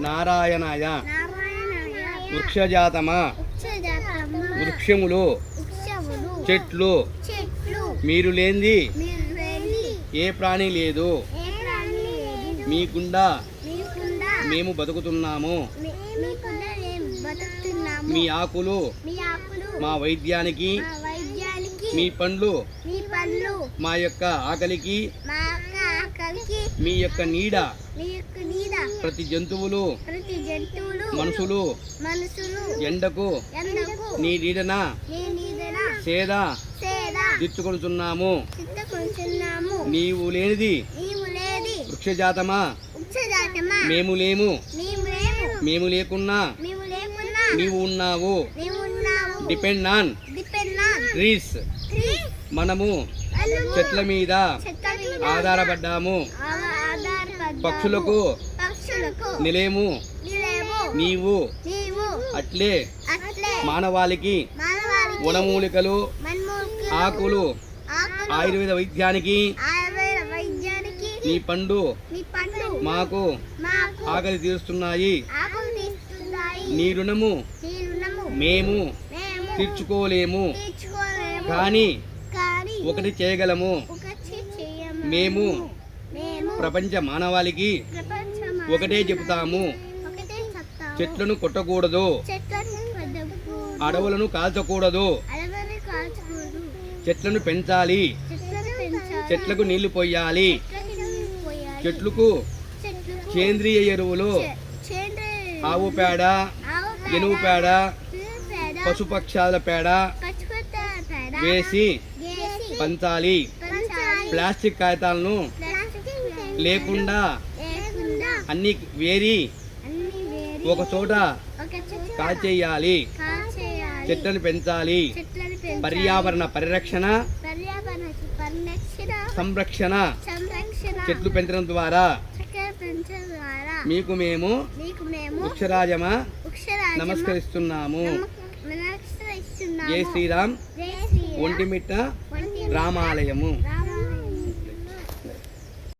నారాయణాయ వృక్షజాతమా వృక్షములు చెట్లు మీరు లేనిది ఏ ప్రాణి లేదు మీకుండా మేము బతుకుతున్నాము మీ ఆకులు మా వైద్యానికి మీ పండ్లు మా యొక్క ఆకలికి మీ యొక్క నీడ ప్రతి జంతువులు మనుషులు ఎండకు నీ నీడన సేద తీర్చుకొనుచున్నాము నీవు లేనిది వృక్షజాతమా మేము లేము మేము లేకున్నా నీవు ఉన్నావు డిపెండ్ ఆన్ ట్రీస్ మనము చెట్ల మీద ఆధారపడ్డాము పక్షులకు నిలేము నీవు అట్లే మానవాళికి వనమూలికలు ఆకులు ఆయుర్వేద వైద్యానికి నీ పండు మాకు ఆకలి తీరుస్తున్నాయి నీ రుణము మేము తీర్చుకోలేము కానీ ఒకటి చేయగలము మేము ప్రపంచ మానవాళికి ఒకటే చెబుతాము చెట్లను కొట్టకూడదు అడవులను కాల్చకూడదు చెట్లను పెంచాలి చెట్లకు నీళ్లు పోయాలి చెట్లకు సేంద్రియ ఎరువులు ఆవు పేడ ఎనుగు పేడ పశుపక్షాల పేడ వేసి పంచాలి ప్లాస్టిక్ కాగితాలను లేకుండా అన్ని వేరి ఒక చోట కాల్చేయాలి చెట్లను పెంచాలి పర్యావరణ పరిరక్షణ సంరక్షణ చెట్లు పెంచడం ద్వారా మీకు మేము వృక్షరాజమా నమస్కరిస్తున్నాము జై శ్రీరామ్ ఒంటిమిట్ట రామాలయము.